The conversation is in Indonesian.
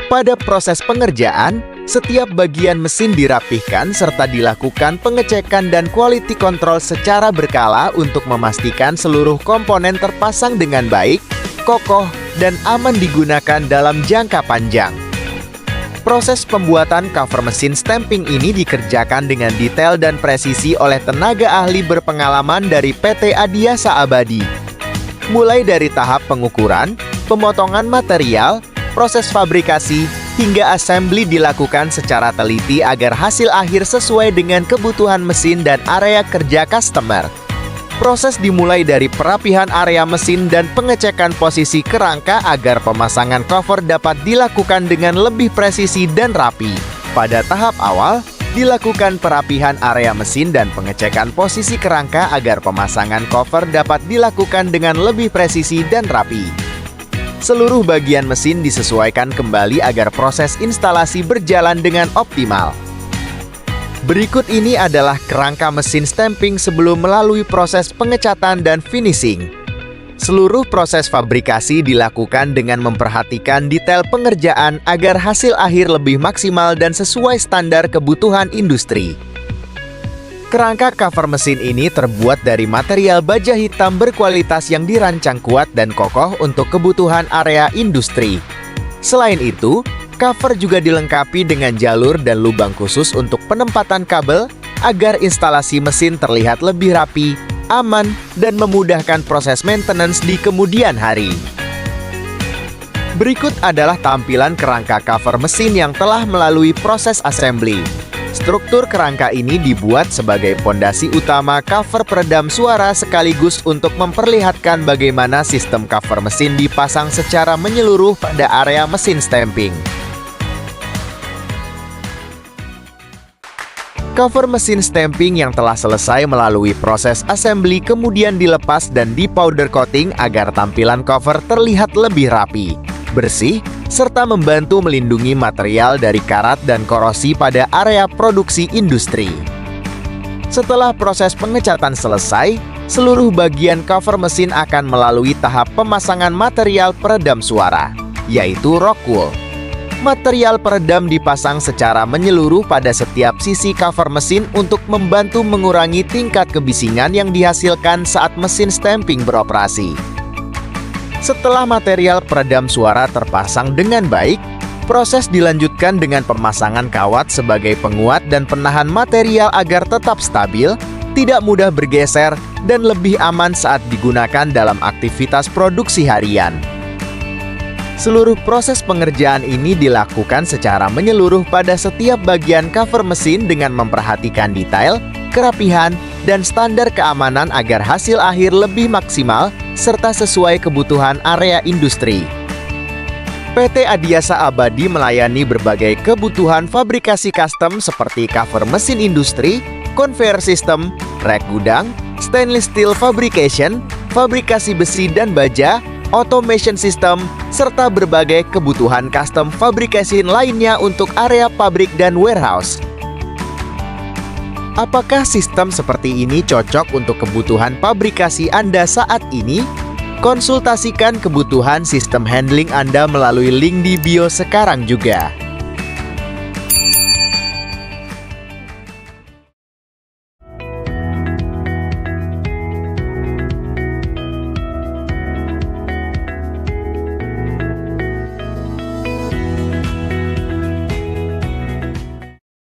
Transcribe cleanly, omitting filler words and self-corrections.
Pada proses pengerjaan, setiap bagian mesin dirapihkan serta dilakukan pengecekan dan quality control secara berkala untuk memastikan seluruh komponen terpasang dengan baik, kokoh, dan aman digunakan dalam jangka panjang. Proses pembuatan cover mesin stamping ini dikerjakan dengan detail dan presisi oleh tenaga ahli berpengalaman dari PT Adiasa Abadi. Mulai dari tahap pengukuran, pemotongan material, proses fabrikasi, hingga assembly dilakukan secara teliti agar hasil akhir sesuai dengan kebutuhan mesin dan area kerja customer. Proses dimulai dari perapihan area mesin dan pengecekan posisi kerangka agar pemasangan cover dapat dilakukan dengan lebih presisi dan rapi. Pada tahap awal, dilakukan perapihan area mesin dan pengecekan posisi kerangka agar pemasangan cover dapat dilakukan dengan lebih presisi dan rapi. Seluruh bagian mesin disesuaikan kembali agar proses instalasi berjalan dengan optimal. Berikut ini adalah kerangka mesin stamping sebelum melalui proses pengecatan dan finishing. Seluruh proses fabrikasi dilakukan dengan memperhatikan detail pengerjaan agar hasil akhir lebih maksimal dan sesuai standar kebutuhan industri. Kerangka cover mesin ini terbuat dari material baja hitam berkualitas yang dirancang kuat dan kokoh untuk kebutuhan area industri. Selain itu, cover juga dilengkapi dengan jalur dan lubang khusus untuk penempatan kabel agar instalasi mesin terlihat lebih rapi, aman, dan memudahkan proses maintenance di kemudian hari. Berikut adalah tampilan kerangka cover mesin yang telah melalui proses assembly. Struktur kerangka ini dibuat sebagai pondasi utama cover peredam suara sekaligus untuk memperlihatkan bagaimana sistem cover mesin dipasang secara menyeluruh pada area mesin stamping. Cover mesin stamping yang telah selesai melalui proses assembly kemudian dilepas dan di-powder coating agar tampilan cover terlihat lebih rapi, bersih, serta membantu melindungi material dari karat dan korosi pada area produksi industri. Setelah proses pengecatan selesai, seluruh bagian cover mesin akan melalui tahap pemasangan material peredam suara, yaitu rock wool. Material peredam dipasang secara menyeluruh pada setiap sisi cover mesin untuk membantu mengurangi tingkat kebisingan yang dihasilkan saat mesin stamping beroperasi. Setelah material peredam suara terpasang dengan baik, proses dilanjutkan dengan pemasangan kawat sebagai penguat dan penahan material agar tetap stabil, tidak mudah bergeser, dan lebih aman saat digunakan dalam aktivitas produksi harian. Seluruh proses pengerjaan ini dilakukan secara menyeluruh pada setiap bagian cover mesin dengan memperhatikan detail, kerapihan, dan standar keamanan agar hasil akhir lebih maksimal serta sesuai kebutuhan area industri. PT Adiasa Abadi melayani berbagai kebutuhan fabrikasi custom seperti cover mesin industri, conveyor system, rek gudang, stainless steel fabrication, fabrikasi besi dan baja, automation system, serta berbagai kebutuhan custom fabrication lainnya untuk area pabrik dan warehouse. Apakah sistem seperti ini cocok untuk kebutuhan fabrikasi Anda saat ini? Konsultasikan kebutuhan sistem handling Anda melalui link di bio sekarang juga.